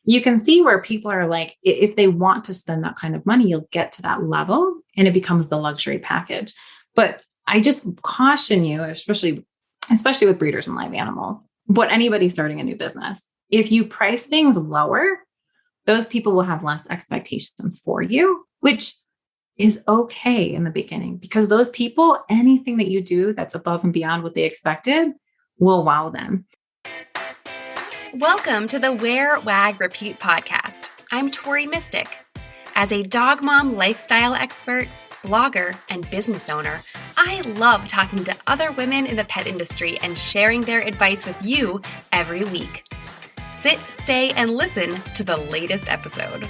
you can see where people are like, if they want to spend that kind of money, you'll get to that level and it becomes the luxury package. But I just caution you, especially with breeders and live animals, but anybody starting a new business, if you price things lower, those people will have less expectations for you, which is okay in the beginning, because those people, anything that you do that's above and beyond what they expected will wow them. Welcome to the Wear, Wag, Repeat podcast. I'm Tori Mystic. As a dog mom lifestyle expert, blogger, and business owner, I love talking to other women in the pet industry and sharing their advice with you every week. Sit, stay, and listen to the latest episode.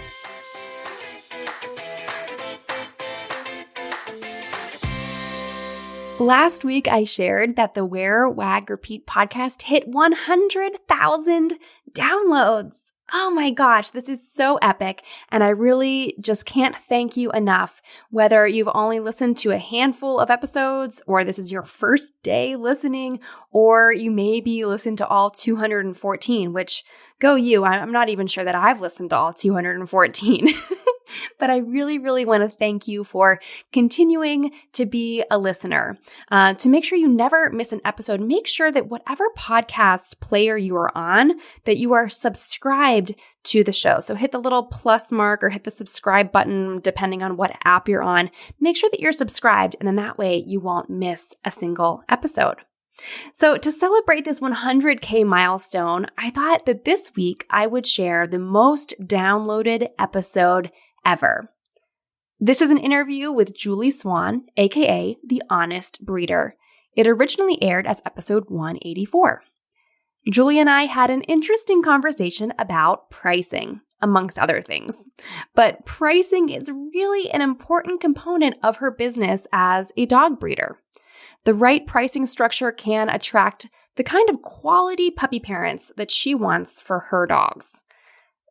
Last week, I shared that the Wear, Wag, Repeat podcast hit 100,000 downloads. Oh my gosh, this is so epic, and I really just can't thank you enough. Whether you've only listened to a handful of episodes, or this is your first day listening, or you maybe listened to all 214, which, go you, I'm not even sure that I've listened to all 214. But I really, really want to thank you for continuing to be a listener. To make sure you never miss an episode, make sure that whatever podcast player you are on, that you are subscribed to the show. So hit the little plus mark or hit the subscribe button, depending on what app you're on. Make sure that you're subscribed, and then that way you won't miss a single episode. So to celebrate this 100K milestone, I thought that this week I would share the most downloaded episode ever. This is an interview with Julie Swan, aka The Honest Breeder. It originally aired as episode 184. Julie and I had an interesting conversation about pricing, amongst other things. But pricing is really an important component of her business as a dog breeder. The right pricing structure can attract the kind of quality puppy parents that she wants for her dogs.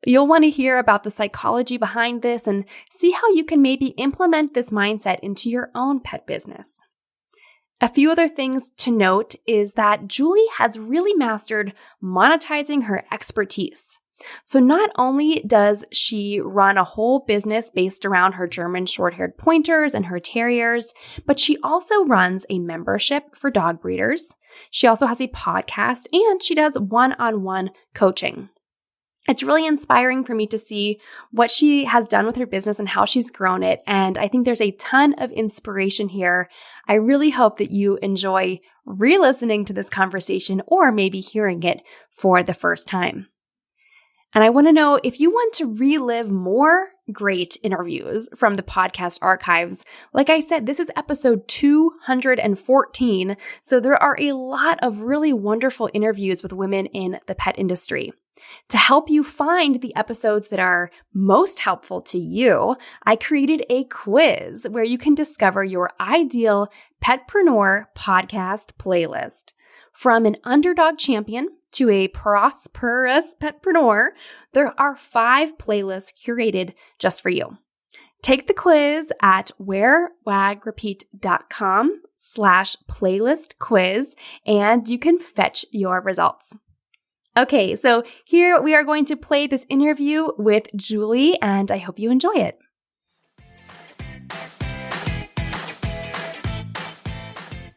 You'll want to hear about the psychology behind this and see how you can maybe implement this mindset into your own pet business. A few other things to note is that Julie has really mastered monetizing her expertise. So not only does she run a whole business based around her German short-haired pointers and her terriers, but she also runs a membership for dog breeders. She also has a podcast, and she does one-on-one coaching. It's really inspiring for me to see what she has done with her business and how she's grown it. And I think there's a ton of inspiration here. I really hope that you enjoy re-listening to this conversation or maybe hearing it for the first time. And I want to know if you want to relive more great interviews from the podcast archives. Like I said, this is episode 214. So there are a lot of really wonderful interviews with women in the pet industry. To help you find the episodes that are most helpful to you, I created a quiz where you can discover your ideal petpreneur podcast playlist. From an underdog champion to a prosperous petpreneur, there are 5 playlists curated just for you. Take the quiz at wearwagrepeat.com/playlist quiz, and you can fetch your results. Okay, so here we are going to play this interview with Julie, and I hope you enjoy it.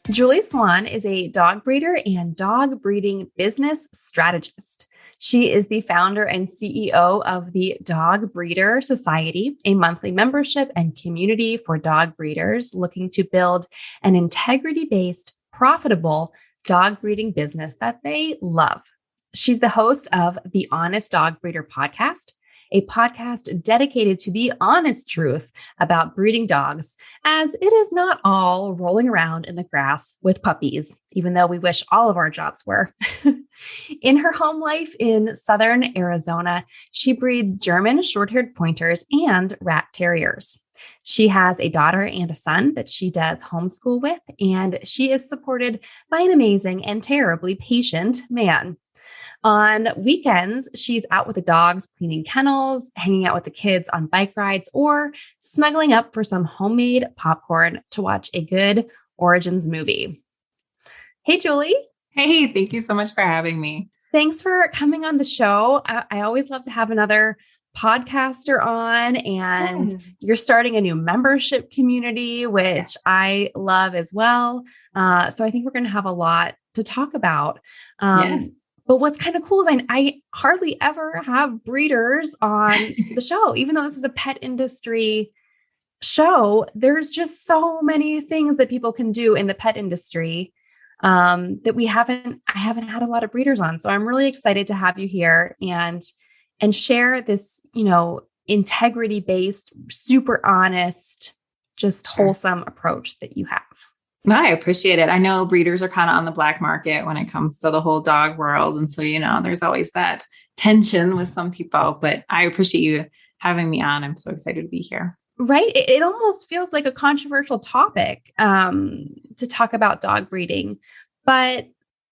Julie Swan is a dog breeder and dog breeding business strategist. She is the founder and CEO of the Dog Breeder Society, a monthly membership and community for dog breeders looking to build an integrity-based, profitable dog breeding business that they love. She's the host of the Honest Dog Breeder podcast, a podcast dedicated to the honest truth about breeding dogs, as it is not all rolling around in the grass with puppies, even though we wish all of our jobs were. In her home life in southern Arizona, she breeds German short-haired pointers and rat terriers. She has a daughter and a son that she does homeschool with, and she is supported by an amazing and terribly patient man. On weekends, she's out with the dogs, cleaning kennels, hanging out with the kids on bike rides, or snuggling up for some homemade popcorn to watch a good Origins movie. Hey, Julie. Hey, thank you so much for having me. Thanks for coming on the show. I always love to have another podcaster on, and you're starting a new membership community, which I love as well. So I think we're going to have a lot to talk about. But what's kind of cool is I hardly ever have breeders on the show, even though this is a pet industry show. There's just so many things that people can do in the pet industry that I haven't had a lot of breeders on. So I'm really excited to have you here and share this, integrity-based, super honest, just wholesome approach that you have. I appreciate it. I know breeders are kind of on the black market when it comes to the whole dog world. And so, there's always that tension with some people, but I appreciate you having me on. I'm so excited to be here. Right. It almost feels like a controversial topic to talk about dog breeding, but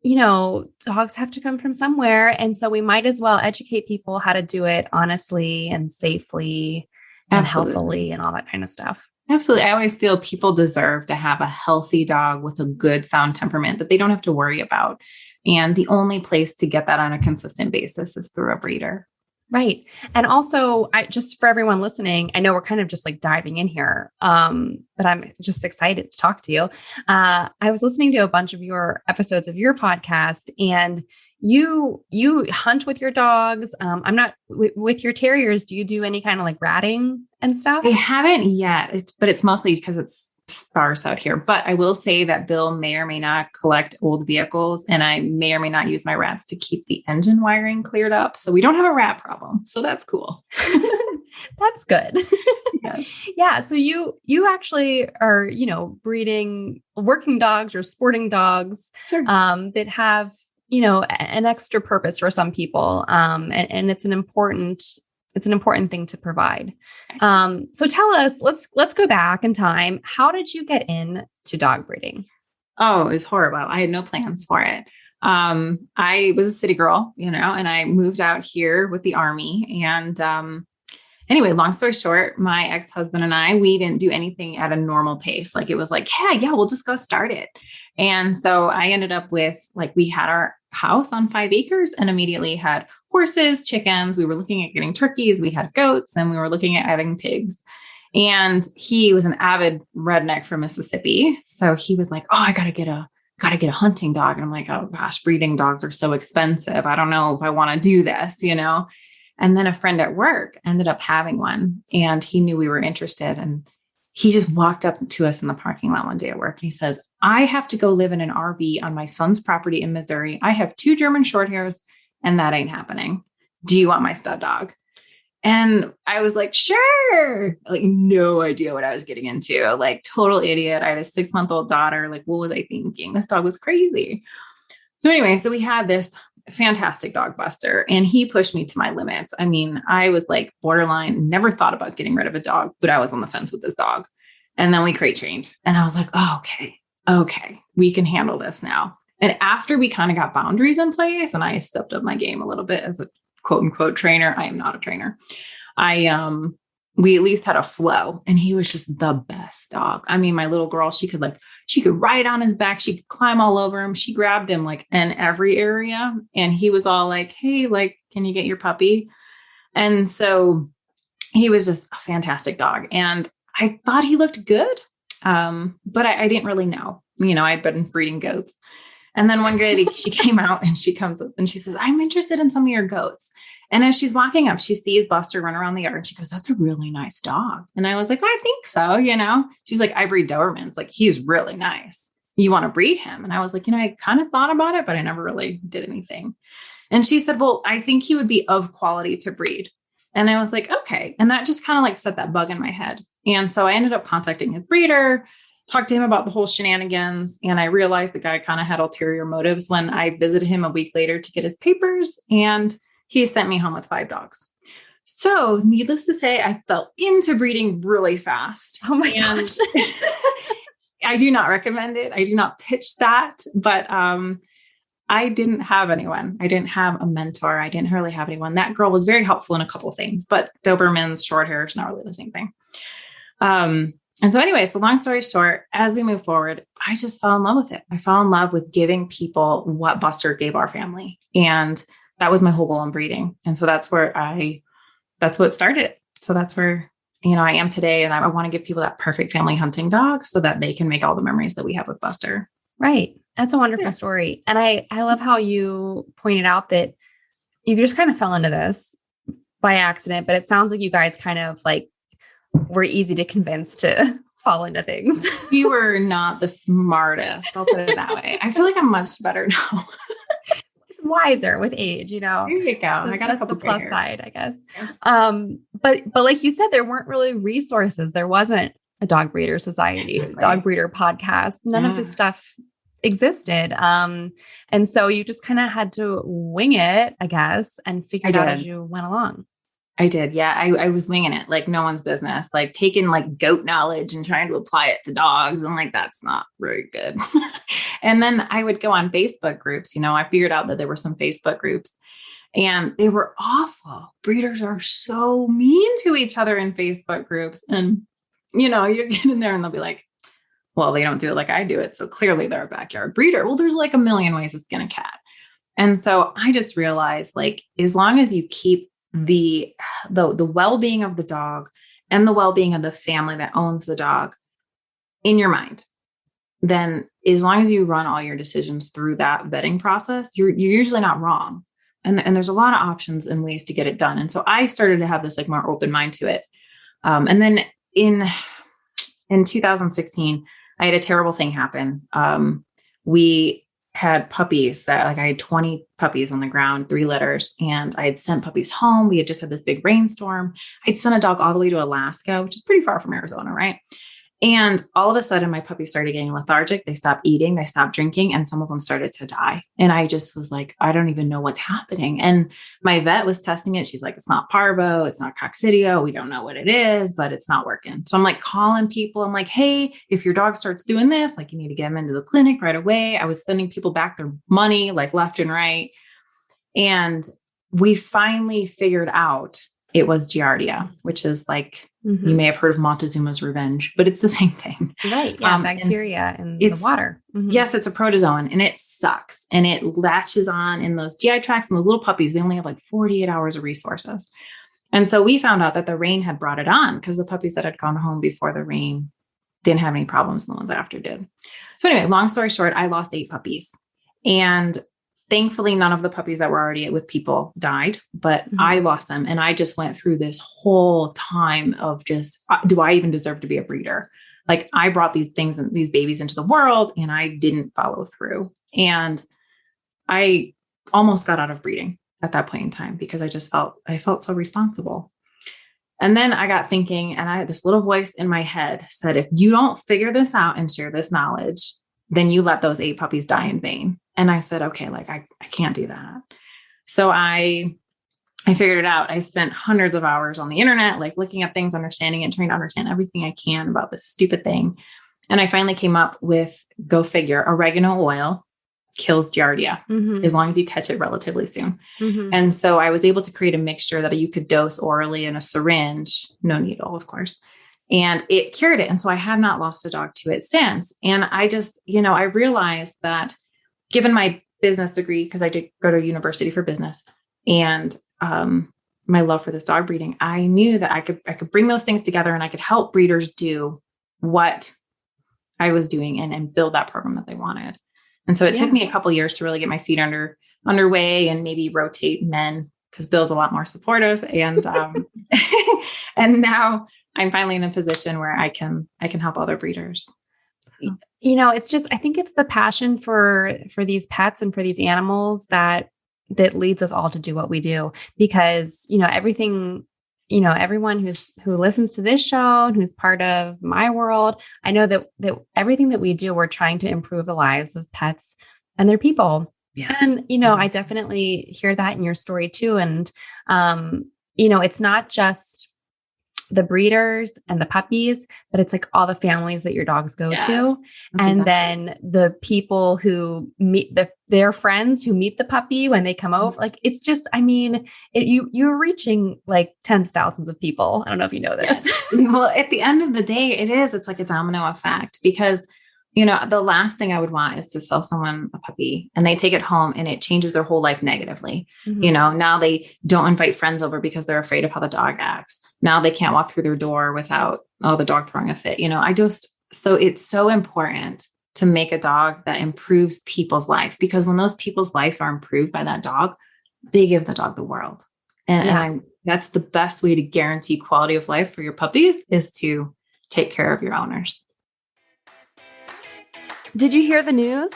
dogs have to come from somewhere. And so we might as well educate people how to do it honestly and safely and healthily and all that kind of stuff. Absolutely. I always feel people deserve to have a healthy dog with a good sound temperament that they don't have to worry about. And the only place to get that on a consistent basis is through a breeder. Right. And also, just for everyone listening, I know we're kind of just like diving in here, but I'm just excited to talk to you. I was listening to a bunch of your episodes of your podcast, and you hunt with your dogs. I'm not with your terriers. Do you do any kind of like ratting and stuff? I haven't yet, but it's mostly because it's sparse out here. But I will say that Bill may or may not collect old vehicles, and I may or may not use my rats to keep the engine wiring cleared up. So we don't have a rat problem. So that's cool. That's good. Yeah. So you actually are, breeding working dogs or sporting dogs that have, an extra purpose for some people. And it's an important thing to provide. So tell us, let's go back in time. How did you get into dog breeding? Oh, it was horrible. I had no plans for it. I was a city girl, and I moved out here with the Army. And anyway, long story short, my ex-husband and we didn't do anything at a normal pace. Like it was like, hey, yeah, we'll just go start it. And so I ended up with we had our house on 5 acres and immediately had horses, chickens. We were looking at getting turkeys. We had goats, and we were looking at adding pigs. And he was an avid redneck from Mississippi. So he was like, oh, I gotta get a hunting dog. And I'm like, oh gosh, breeding dogs are so expensive. I don't know if I want to do this, And then a friend at work ended up having one, and he knew we were interested. And he just walked up to us in the parking lot one day at work, and he says, I have to go live in an RV on my son's property in Missouri. I have 2 German short hairs, and that ain't happening. Do you want my stud dog? And I was like, sure. No idea what I was getting into. Total idiot. I had a 6-month-old daughter. What was I thinking? This dog was crazy. So anyway, so we had this fantastic dog buster, and he pushed me to my limits. I mean, I was borderline, never thought about getting rid of a dog, but I was on the fence with this dog. And then we crate trained, and I was like, oh, okay, we can handle this now. And after we kind of got boundaries in place, and I stepped up my game a little bit as a quote unquote trainer, I am not a trainer. We at least had a flow, and he was just the best dog. I mean, my little girl, she could ride on his back. She could climb all over him. She grabbed him in every area. And he was all like, hey, can you get your puppy? And so he was just a fantastic dog. And I thought he looked good. But I didn't really know, I'd been breeding goats. And then one day she came out, and she comes up and she says, I'm interested in some of your goats. And as she's walking up, she sees Buster run around the yard. She goes, that's a really nice dog. And I was like, I think so. She's like, I breed Dobermans. He's really nice. You want to breed him? And I was like, I kind of thought about it, but I never really did anything. And she said, well, I think he would be of quality to breed. And I was like, okay. And that just kind of set that bug in my head. And so I ended up contacting his breeder, talked to him about the whole shenanigans. And I realized the guy kind of had ulterior motives when I visited him a week later to get his papers, and he sent me home with 5 dogs. So needless to say, I fell into breeding really fast. Oh my gosh. I do not recommend it. I do not pitch that, but I didn't have anyone. I didn't have a mentor. I didn't really have anyone. That girl was very helpful in a couple of things, but Dobermans, short hair is not really the same thing. And so anyway, so long story short, as we move forward, I just fell in love with it. I fell in love with giving people what Buster gave our family. And that was my whole goal in breeding. And so that's what started it. So that's where, I am today. And I want to give people that perfect family hunting dog so that they can make all the memories that we have with Buster. Right. That's a wonderful story. And I love how you pointed out that you just kind of fell into this by accident, but it sounds like you guys kind of like were easy to convince to fall into things. We were not the smartest. I'll put it that way. I feel like I'm much better now. It's wiser with age, There you go. I got a couple the plus side, I guess. Yes. But like you said, there weren't really resources. There wasn't a dog breeder society, right. Dog breeder podcast. None of this stuff existed. And so you just kind of had to wing it, I guess, and figure it out as you went along. I did. Yeah. I was winging it like no one's business, like taking like goat knowledge and trying to apply it to dogs. And like, that's not very good. And then I would go on Facebook groups. I figured out that there were some Facebook groups and they were awful. Breeders are so mean to each other in Facebook groups. And, you get in there and they'll be like, well, they don't do it like I do it. So clearly they're a backyard breeder. Well, there's like a million ways to skin a cat. And so I just realized like, as long as you keep the well-being of the dog and the well-being of the family that owns the dog in your mind, then as long as you run all your decisions through that vetting process, you're usually not wrong. And there's a lot of options and ways to get it done. And so I started to have this like more open mind to it. And then in 2016, I had a terrible thing happen. We had puppies that I had 20 puppies on the ground, 3 litters, and I had sent puppies home. We had just had this big rainstorm. I'd sent a dog all the way to Alaska, which is pretty far from Arizona, right? And all of a sudden my puppies started getting lethargic. They stopped eating, they stopped drinking, and some of them started to die. And I just was like, I don't even know what's happening. And my vet was testing it. She's like, it's not parvo, it's not coccidio. We don't know what it is, but it's not working. So I'm like calling people. I'm like, hey, if your dog starts doing this, like you need to get them into the clinic right away. I was sending people back their money like left and right. And we finally figured out it was Giardia, which is like, you may have heard of Montezuma's Revenge, but it's the same thing. Right. Yeah. Bacteria in the water. Mm-hmm. Yes. It's a protozoan and it sucks. And it latches on in those GI tracts and those little puppies. They only have like 48 hours of resources. And so we found out that the rain had brought it on because the puppies that had gone home before the rain didn't have any problems. And the ones after did. So anyway, long story short, I lost 8 puppies. And thankfully, none of the puppies that were already with people died, but I lost them. And I just went through this whole time of just, do I even deserve to be a breeder? Like I brought these things and these babies into the world and I didn't follow through. And I almost got out of breeding at that point in time because I felt so responsible. And then I got thinking, and I had this little voice in my head said, if you don't figure this out and share this knowledge, then you let those 8 puppies die in vain. And I said, okay, like I can't do that. So I figured it out. I spent hundreds of hours on the internet, like looking at things, understanding it, trying to understand everything I can about this stupid thing. And I finally came up with, go figure, oregano oil kills Giardia as long as you catch it relatively soon. And so I was able to create a mixture that you could dose orally in a syringe, no needle, of course. And it cured it. And so I have not lost a dog to it since. And I just, I realized that given my business degree, because I did go to university for business and my love for this dog breeding, I knew that I could bring those things together and I could help breeders do what I was doing and build that program that they wanted. And so it took me a couple of years to really get my feet underway and maybe rotate men because Bill's a lot more supportive. And, and now I'm finally in a position where I can help other breeders. It's just, I think it's the passion for these pets and for these animals that leads us all to do what we do, because, everything, everyone who listens to this show and who's part of my world, I know that everything that we do, we're trying to improve the lives of pets and their people. Yes. And, I definitely hear that in your story too. And, it's not just the breeders and the puppies, but it's like all the families that your dogs go to. And then the people who meet their friends who meet the puppy when they come over. Like, it's just, I mean, you're reaching like tens of thousands of people. I don't know if you know this. Yes. Well, at the end of the day, it's like a domino effect, because the last thing I would want is to sell someone a puppy and they take it home and it changes their whole life negatively. Mm-hmm. Now they don't invite friends over because they're afraid of how the dog acts. Now they can't walk through their door without, the dog throwing a fit. So it's so important to make a dog that improves people's life, because when those people's life are improved by that dog, they give the dog the world. And that's the best way to guarantee quality of life for your puppies, is to take care of your owners. Did you hear the news?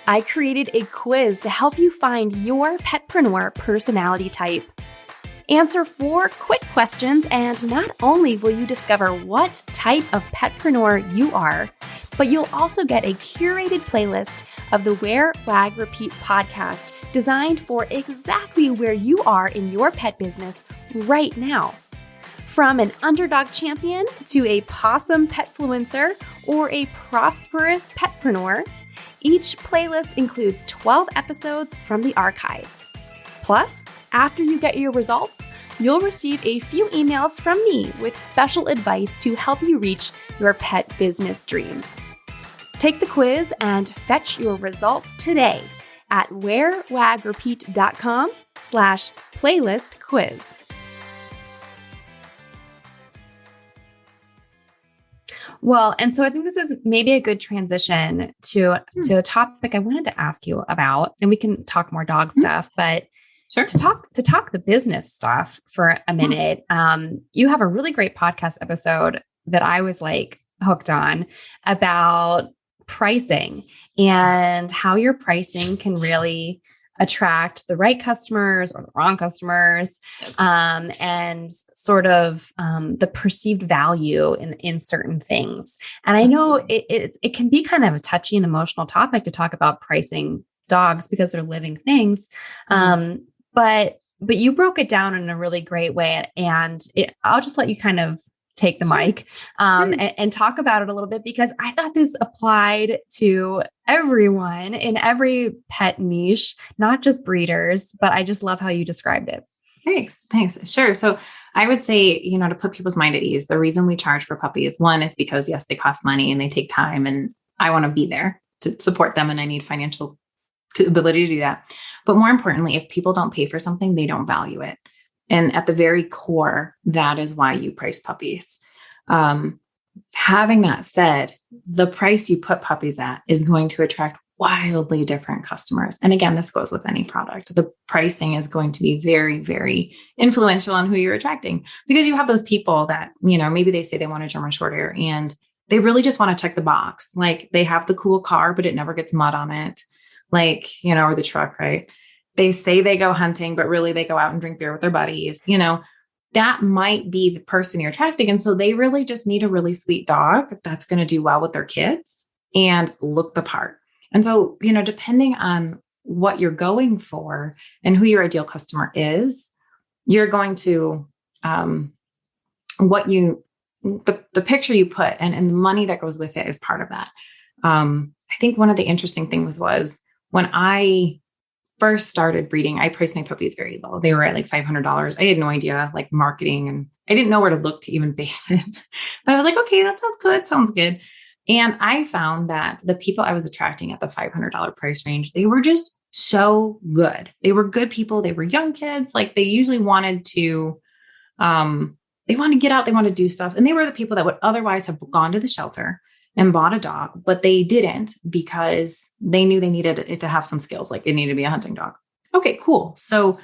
I created a quiz to help you find your petpreneur personality type. Answer 4 quick questions, and not only will you discover what type of petpreneur you are, but you'll also get a curated playlist of the Wear, Wag, Repeat podcast designed for exactly where you are in your pet business right now. From an underdog champion to a possum petfluencer or a prosperous petpreneur, each playlist includes 12 episodes from the archives. Plus, after you get your results, you'll receive a few emails from me with special advice to help you reach your pet business dreams. Take the quiz and fetch your results today at wearwagrepeat.com/playlist quiz. Well, and so I think this is maybe a good transition to a topic I wanted to ask you about, and we can talk more dog stuff, but sure. to talk the business stuff for a minute. You have a really great podcast episode that I was like hooked on about pricing and how your pricing can really attract the right customers or the wrong customers, and sort of the perceived value in certain things. And I know it can be kind of a touchy and emotional topic to talk about pricing dogs because they're living things. But you broke it down in a really great way, and I'll just let you kind of take the mic and talk about it a little bit, because I thought this applied to everyone in every pet niche, not just breeders, but I just love how you described it. Thanks. Sure. So I would say, to put people's mind at ease, the reason we charge for puppies, one is because yes, they cost money and they take time, and I want to be there to support them, and I need financial ability to do that. But more importantly, if people don't pay for something, they don't value it. And at the very core, that is why you price puppies. Having that said, the price you put puppies at is going to attract wildly different customers. And again, this goes with any product. The pricing is going to be very, very influential on who you're attracting, because you have those people that, maybe they say they want a German short hair and they really just want to check the box. Like, they have the cool car, but it never gets mud on it. Like, or the truck, right? They say they go hunting, but really they go out and drink beer with their buddies. That might be the person you're attracting. And so they really just need a really sweet dog that's going to do well with their kids and look the part. And so, depending on what you're going for and who your ideal customer is, you're going to, the picture you put and the money that goes with it is part of that. I think one of the interesting things was when I first started breeding, I priced my puppies very low. They were at like $500. I had no idea, like, marketing, and I didn't know where to look to even base it. But I was like, okay, that sounds good. And I found that the people I was attracting at the $500 price range, they were just so good. They were good people. They were young kids. Like, they usually wanted to, they want to get out, they want to do stuff. And they were the people that would otherwise have gone to the shelter and bought a dog, but they didn't, because they knew they needed it to have some skills. Like, it needed to be a hunting dog. Okay, cool. So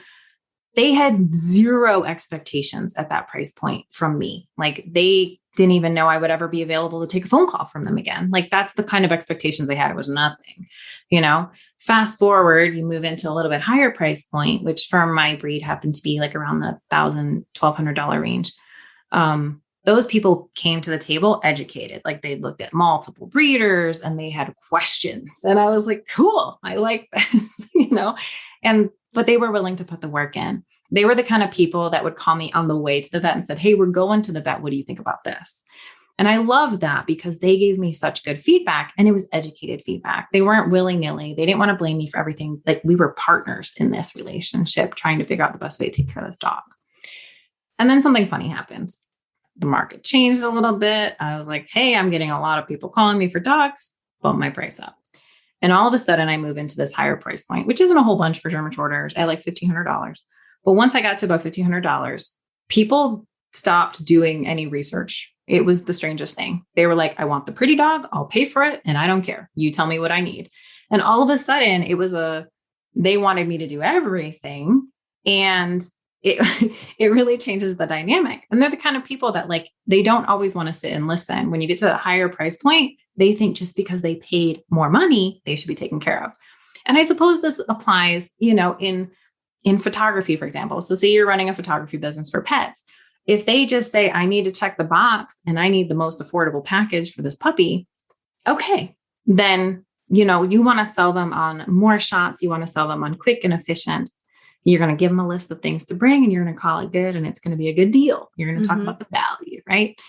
they had zero expectations at that price point from me. Like, they didn't even know I would ever be available to take a phone call from them again. Like, that's the kind of expectations they had. It was nothing, Fast forward, you move into a little bit higher price point, which for my breed happened to be like around the $1,000, $1,200 range. Those people came to the table educated. Like, they looked at multiple breeders and they had questions. And I was like, cool, I like this, but they were willing to put the work in. They were the kind of people that would call me on the way to the vet and said, "Hey, we're going to the vet. What do you think about this?" And I loved that because they gave me such good feedback, and it was educated feedback. They weren't willy-nilly. They didn't want to blame me for everything. Like, we were partners in this relationship, trying to figure out the best way to take care of this dog. And then something funny happened. The market changed a little bit. I was like, "Hey, I'm getting a lot of people calling me for dogs. Bump my price up." And all of a sudden I move into this higher price point, which isn't a whole bunch for German Shorthairs, at like $1,500. But once I got to about $1,500, people stopped doing any research. It was the strangest thing. They were like, "I want the pretty dog. I'll pay for it. And I don't care. You tell me what I need." And all of a sudden they wanted me to do everything. And it, it really changes the dynamic. And they're the kind of people that, like, they don't always want to sit and listen. When you get to a higher price point, they think just because they paid more money, they should be taken care of. And I suppose this applies, in photography, for example. So say you're running a photography business for pets. If they just say, "I need to check the box and I need the most affordable package for this puppy," okay, then, you want to sell them on more shots. You want to sell them on quick and efficient. You're going to give them a list of things to bring and you're going to call it good. And it's going to be a good deal. You're going to talk about the value, right?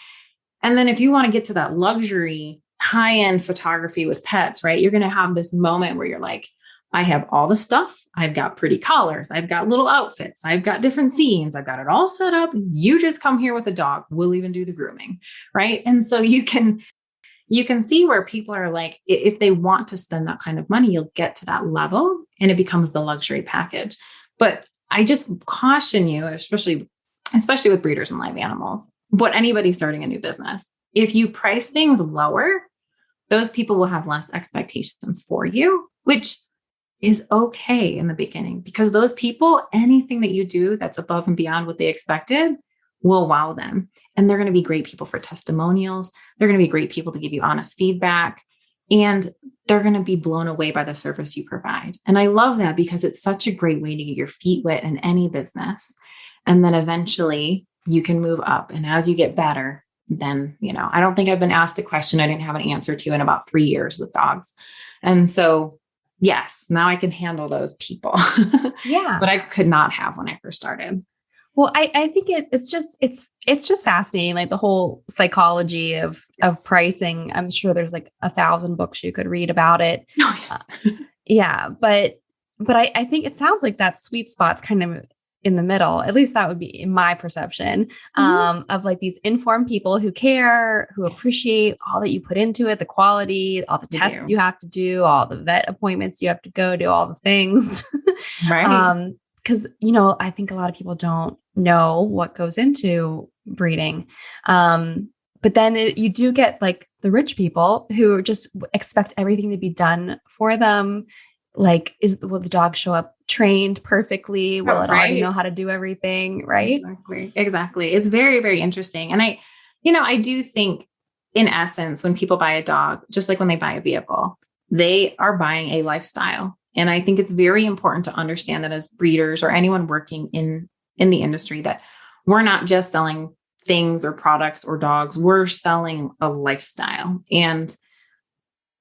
And then if you want to get to that luxury high-end photography with pets, right? You're going to have this moment where you're like, "I have all the stuff. I've got pretty collars. I've got little outfits. I've got different scenes. I've got it all set up. You just come here with a dog. We'll even do the grooming." Right. And so you can see where people are like, if they want to spend that kind of money, you'll get to that level and it becomes the luxury package. But I just caution you, especially with breeders and live animals, but anybody starting a new business, if you price things lower, those people will have less expectations for you, which is okay in the beginning, because those people, anything that you do that's above and beyond what they expected will wow them. And they're going to be great people for testimonials. They're going to be great people to give you honest feedback. And they're going to be blown away by the service you provide. And I love that because it's such a great way to get your feet wet in any business. And then eventually you can move up. And as you get better, then, I don't think I've been asked a question I didn't have an answer to in about 3 years with dogs. And so, yes, now I can handle those people. Yeah. But I could not have when I first started. Well, I think it's just fascinating, like the whole psychology of pricing. I'm sure there's like 1,000 books you could read about it. Oh, yes. Yeah. But I think it sounds like that sweet spot's kind of in the middle. At least that would be my perception, of like these informed people who care, who appreciate all that you put into it, the quality, all the tests you have to do, all the vet appointments you have to go to, all the things. Right. Because, I think a lot of people don't know what goes into breeding. But then you do get like the rich people who just expect everything to be done for them. Like, will the dog show up trained perfectly? Will it already know how to do everything? Right. Exactly. It's very, very interesting. And I do think, in essence, when people buy a dog, just like when they buy a vehicle, they are buying a lifestyle. And I think it's very important to understand that as breeders or anyone working in the industry, that we're not just selling things or products or dogs, we're selling a lifestyle. And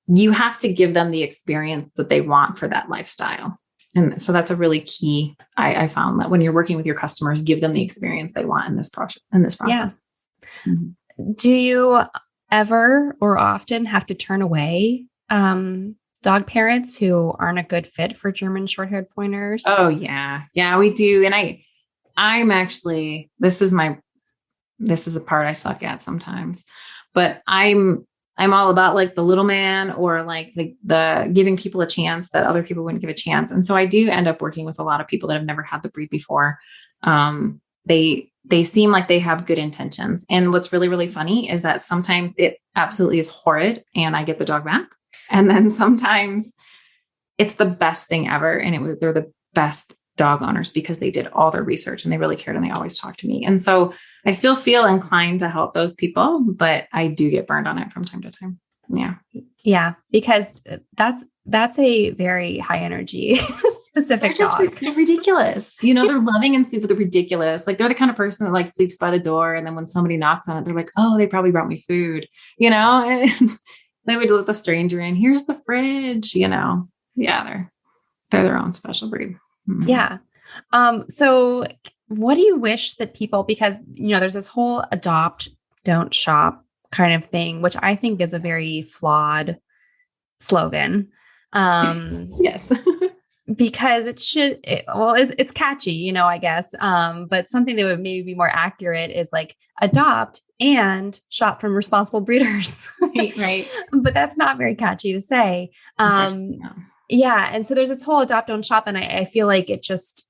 you have to give them the experience that they want for that lifestyle. And so that's a really key. I found that when you're working with your customers, give them the experience they want in this process. Yeah. Mm-hmm. Do you ever or often have to turn away dog parents who aren't a good fit for German short-haired pointers? Oh yeah. Yeah, we do. And I'm actually, this is a part I suck at sometimes, but I'm all about like the little man, or like the giving people a chance that other people wouldn't give a chance. And so I do end up working with a lot of people that have never had the breed before. They seem like they have good intentions. And what's really, really funny is that sometimes it absolutely is horrid and I get the dog back. And then sometimes it's the best thing ever. And they're the best dog owners because they did all their research and they really cared and they always talk to me. And so I still feel inclined to help those people, but I do get burned on it from time to time. Yeah. Yeah. Because that's a very high energy specific dog. They're ridiculous. They're loving and sweet, but they're ridiculous. Like they're the kind of person that like sleeps by the door. And then when somebody knocks on it, they're like, "Oh, they probably brought me food," and they would let the stranger in. "Here's the fridge," Yeah, they're their own special breed. Mm-hmm. Yeah. So what do you wish that people, because, there's this whole adopt, don't shop kind of thing, which I think is a very flawed slogan. Yes. Because it's catchy, I guess. But something that would maybe be more accurate is like adopt and shop from responsible breeders. Right. But that's not very catchy to say. No. Yeah. And so there's this whole adopt, don't shop. And I feel like it just,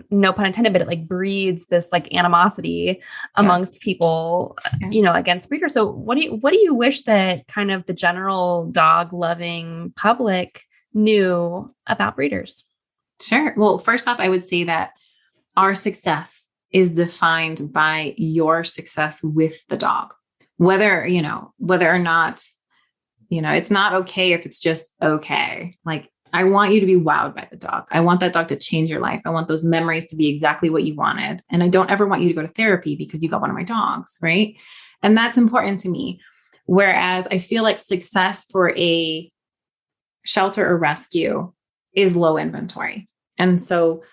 no pun intended, but it like breeds this like animosity amongst people, against breeders. So what do you wish that kind of the general dog loving public knew about breeders? Sure. Well, first off, I would say that our success is defined by your success with the dog, whether or not, it's not okay if it's just okay. Like, I want you to be wowed by the dog. I want that dog to change your life. I want those memories to be exactly what you wanted. And I don't ever want you to go to therapy because you got one of my dogs. Right. And that's important to me. Whereas I feel like success for a shelter or rescue is low inventory. And so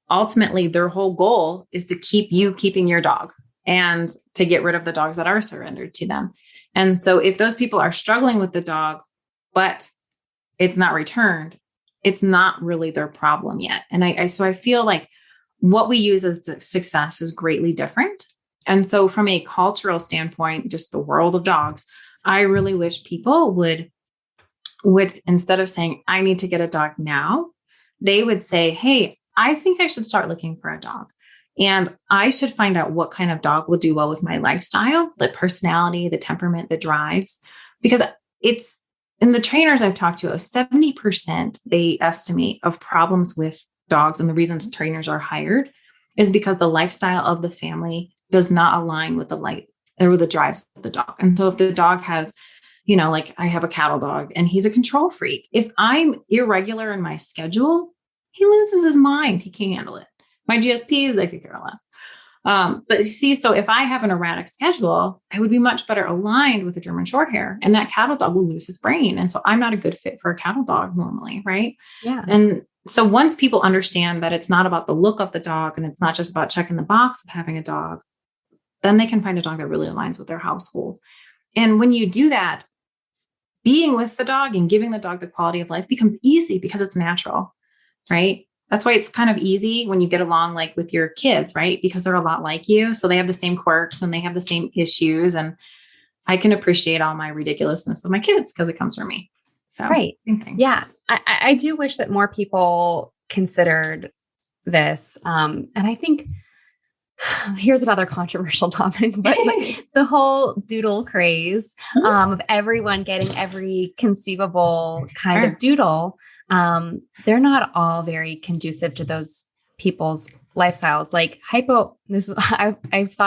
ultimately their whole goal is to keep you keeping your dog and to get rid of the dogs that are surrendered to them. And so if those people are struggling with the dog, but it's not returned, it's not really their problem yet. And so I feel like what we use as success is greatly different. And so from a cultural standpoint, just the world of dogs, I really wish people would instead of saying, I need to get a dog now, they would say, hey, I think I should start looking for a dog. And I should find out what kind of dog will do well with my lifestyle, the personality, the temperament, the drives, because it's in the trainers I've talked to, 70% they estimate of problems with dogs. And the reasons trainers are hired is because the lifestyle of the family does not align with the drives of the dog. And so if the dog has, like I have a cattle dog and he's a control freak. If I'm irregular in my schedule, he loses his mind. He can't handle it. My GSPs, they could care less. But you see, so if I have an erratic schedule, I would be much better aligned with a German short hair, and that cattle dog will lose his brain. And so I'm not a good fit for a cattle dog normally. Right. Yeah. And so once people understand that it's not about the look of the dog and it's not just about checking the box of having a dog, then they can find a dog that really aligns with their household. And when you do that, being with the dog and giving the dog the quality of life becomes easy because it's natural, right? That's why it's kind of easy when you get along like with your kids, right? Because they're a lot like you. So they have the same quirks and they have the same issues. And I can appreciate all my ridiculousness of my kids because it comes from me. So, right. Same thing. Yeah. I do wish that more people considered this. And I think here's another controversial topic, but like the whole doodle craze of everyone getting every conceivable kind of doodle. They're not all very conducive to those people's lifestyles. Like I thought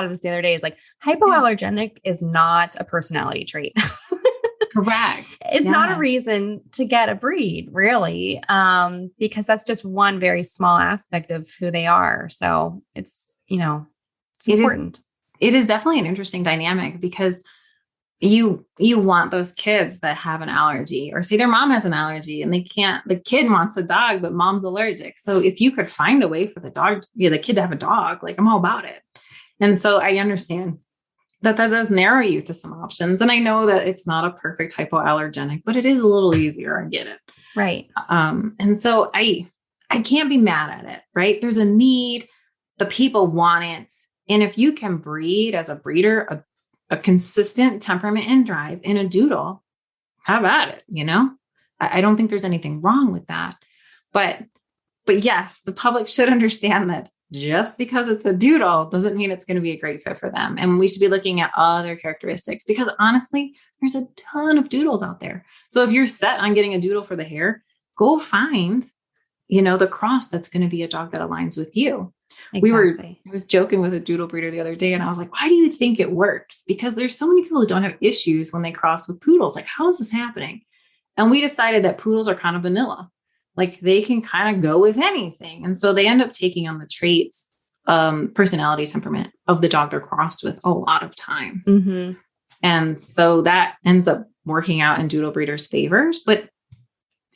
of this the other day, is like hypoallergenic is not a personality trait. Correct. It's not a reason to get a breed, really, because that's just one very small aspect of who they are. So it's important. It is definitely an interesting dynamic because you want those kids that have an allergy, or say their mom has an allergy and the kid wants a dog, but mom's allergic. So if you could find a way for the kid to have a dog, like I'm all about it. And so I understand that does narrow you to some options. And I know that it's not a perfect hypoallergenic, but it is a little easier. I get it. Right. And so I can't be mad at it, right? There's a need, the people want it. And if you can breed as a breeder, a consistent temperament and drive in a doodle, have at it, I don't think there's anything wrong with that. But yes, the public should understand that just because it's a doodle doesn't mean it's going to be a great fit for them. And we should be looking at other characteristics because honestly, there's a ton of doodles out there. So if you're set on getting a doodle for the hair, go find, the cross that's going to be a dog that aligns with you. Exactly. I was joking with a doodle breeder the other day and I was like, why do you think it works? Because there's so many people that don't have issues when they cross with poodles. Like, how is this happening? And we decided that poodles are kind of vanilla. Like they can kind of go with anything. And so they end up taking on the traits, personality, temperament of the dog they're crossed with a lot of times. Mm-hmm. And so that ends up working out in doodle breeders' favors. But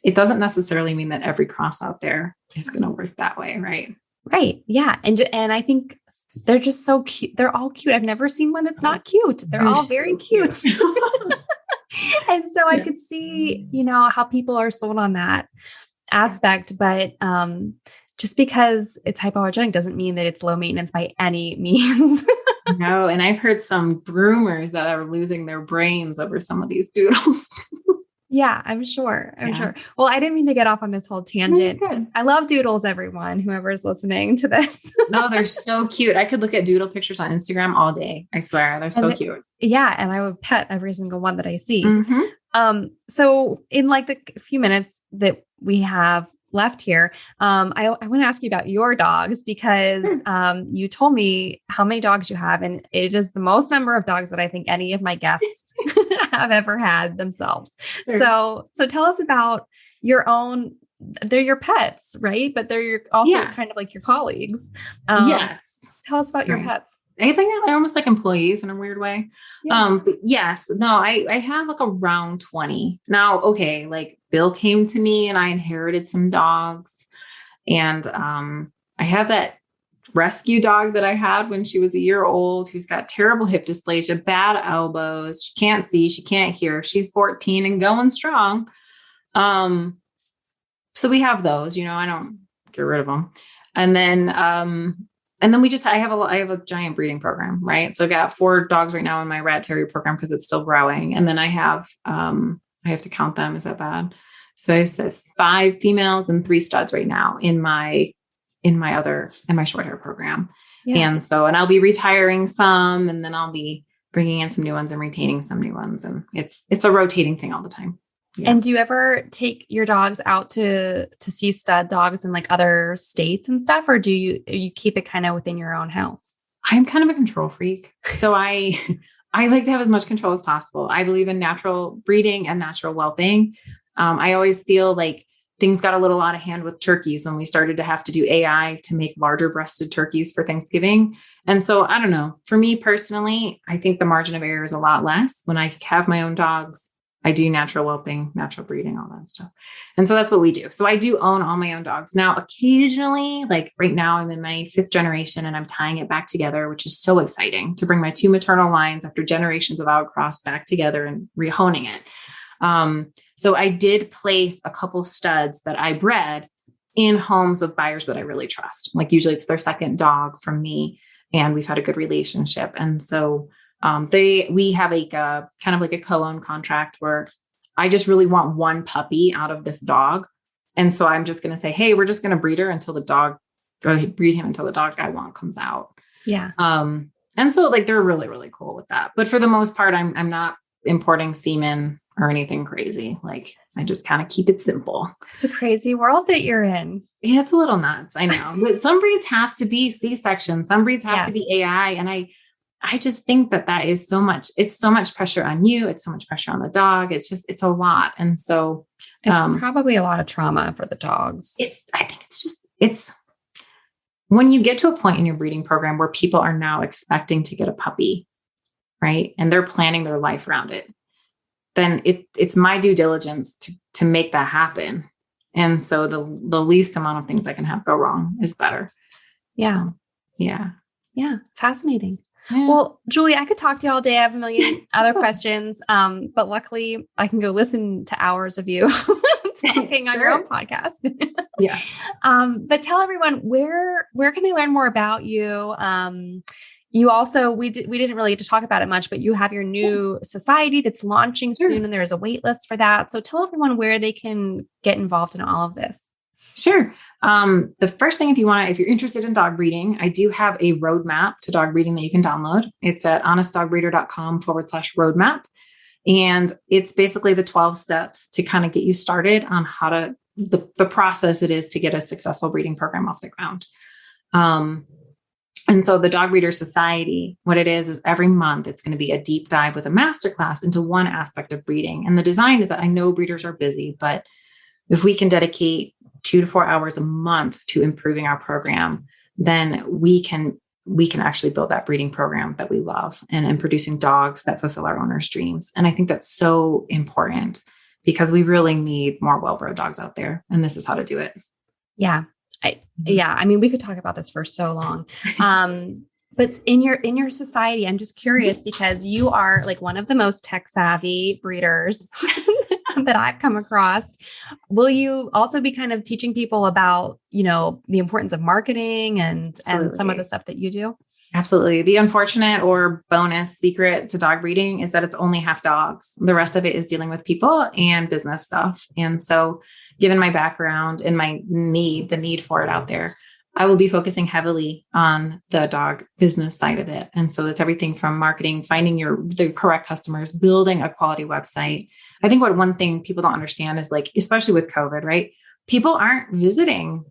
it doesn't necessarily mean that every cross out there is going to work that way. Right. Right. Yeah. And I think they're just so cute. They're all cute. I've never seen one that's not cute. They're all very cute. And so I could see, how people are sold on that aspect, but just because it's hypoallergenic doesn't mean that it's low maintenance by any means. No. And I've heard some groomers that are losing their brains over some of these doodles. Yeah, I'm sure. Well, I didn't mean to get off on this whole tangent. I love doodles, everyone, whoever's listening to this. No, they're so cute. I could look at doodle pictures on Instagram all day. I swear. They're so cute. Yeah. And I would pet every single one that I see. So in like the few minutes that we have left here, I want to ask you about your dogs because you told me how many dogs you have, and it is the most number of dogs that I think any of my guests have ever had themselves. Sure. So tell us about your own. They're your pets, right? But they're also kind of like your colleagues. Yes. Tell us about your pets. I think they're almost like employees in a weird way. Yeah. But yes, no, I have like around 20 now. Okay. Like Bill came to me and I inherited some dogs, and I have that rescue dog that I had when she was a year old, who's got terrible hip dysplasia, bad elbows. She can't see, she can't hear. She's 14 and going strong. So we have those, I don't get rid of them. And then I have a giant breeding program, right? So I've got 4 dogs right now in my rat terrier program because it's still growing. And then I have to count them. Is that bad? So I have 5 females and 3 studs right now in my short hair program. Yeah. And I'll be retiring some, and then I'll be bringing in some new ones and retaining some new ones. And it's a rotating thing all the time. Yeah. And do you ever take your dogs out to see stud dogs in like other states and stuff? Or do you keep it kind of within your own house? I'm kind of a control freak. So I like to have as much control as possible. I believe in natural breeding and natural whelping. I always feel like things got a little out of hand with turkeys when we started to have to do AI to make larger breasted turkeys for Thanksgiving. And so I don't know, for me personally, I think the margin of error is a lot less when I have my own dogs. I do natural whelping, natural breeding, all that stuff. And so that's what we do. So I do own all my own dogs. Now, occasionally, like right now, I'm in my 5th generation and I'm tying it back together, which is so exciting to bring my 2 maternal lines after generations of outcross back together and rehoning it. So I did place a couple studs that I bred in homes of buyers that I really trust. Like usually it's their second dog from me, and we've had a good relationship. And so we have a kind of like a co-owned contract where I just really want one puppy out of this dog. And so I'm just going to say, hey, we're just going to breed him until the dog I want comes out. Yeah. And so like, they're really, really cool with that. But for the most part, I'm not importing semen or anything crazy. Like I just kind of keep it simple. It's a crazy world that you're in. Yeah, it's a little nuts. I know. But some breeds have to be C-section. Some breeds have to be AI. And I just think that is so much, it's so much pressure on you. It's so much pressure on the dog. It's a lot. And so it's probably a lot of trauma for the dogs. I think it's when you get to a point in your breeding program where people are now expecting to get a puppy, right? And they're planning their life around it, then it's my due diligence to make that happen. And so the least amount of things that can have go wrong is better. Yeah. So, yeah. Yeah. Fascinating. Yeah. Well, Julie, I could talk to you all day. I have a million other questions. But luckily I can go listen to hours of you talking on your own podcast. Yeah. But tell everyone where can they learn more about you? You also, we didn't really get to talk about it much, but you have your new society that's launching soon, and there's a wait list for that. So tell everyone where they can get involved in all of this. Sure. The first thing, if you're interested in dog breeding, I do have a roadmap to dog breeding that you can download. It's at honestdogbreeder.com/roadmap. And it's basically the 12 steps to kind of get you started on how to, the process it is to get a successful breeding program off the ground. And so the Dog Breeder Society, what it is every month, it's going to be a deep dive with a masterclass into one aspect of breeding. And the design is that I know breeders are busy, but if we can dedicate 2 to 4 hours a month to improving our program, then we can actually build that breeding program that we love and producing dogs that fulfill our owners' dreams. And I think that's so important because we really need more well-bred dogs out there. And this is how to do it. Yeah. I mean, we could talk about this for so long. But in your society, I'm just curious because you are like one of the most tech savvy breeders that I've come across. Will you also be kind of teaching people about, the importance of marketing and some of the stuff that you do? Absolutely. The unfortunate or bonus secret to dog breeding is that it's only half dogs. The rest of it is dealing with people and business stuff. And so given my background and the need for it out there, I will be focusing heavily on the dog business side of it. And so it's everything from marketing, finding the correct customers, building a quality website. I think one thing people don't understand is like, especially with COVID, right? People aren't visiting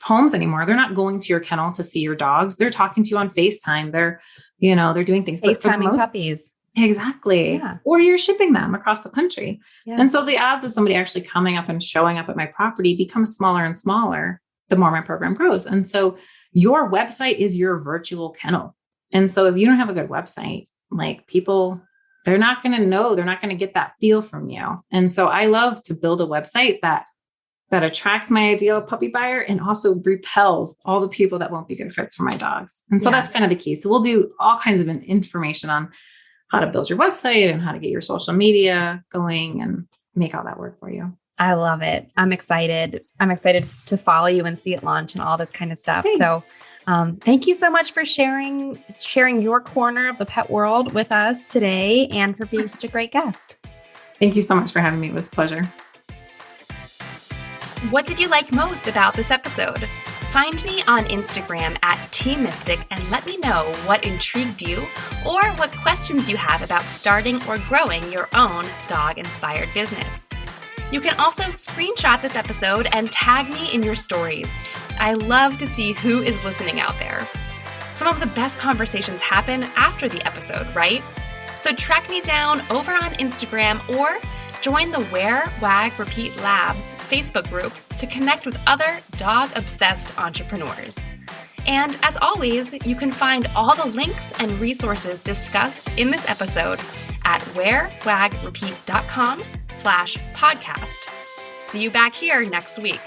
homes anymore. They're not going to your kennel to see your dogs. They're talking to you on FaceTime. They're doing things. FaceTiming puppies. Exactly. Yeah. Or you're shipping them across the country. Yeah. And so the odds of somebody actually coming up and showing up at my property becomes smaller and smaller the more my program grows. And so your website is your virtual kennel. And so if you don't have a good website, like people, they're not going to know, they're not going to get that feel from you. And so I love to build a website that attracts my ideal puppy buyer and also repels all the people that won't be good fits for my dogs. And so that's kind of the key. So we'll do all kinds of information on how to build your website and how to get your social media going and make all that work for you. I love it. I'm excited. I'm excited to follow you and see it launch and all this kind of stuff. Hey. So thank you so much for sharing your corner of the pet world with us today and for being such a great guest. Thank you so much for having me. It was a pleasure. What did you like most about this episode? Find me on Instagram @TMystic and let me know what intrigued you or what questions you have about starting or growing your own dog-inspired business. You can also screenshot this episode and tag me in your stories. I love to see who is listening out there. Some of the best conversations happen after the episode, right? So track me down over on Instagram or join the Wear, Wag, Repeat Labs Facebook group to connect with other dog-obsessed entrepreneurs. And as always, you can find all the links and resources discussed in this episode at wearwagrepeat.com/podcast. See you back here next week.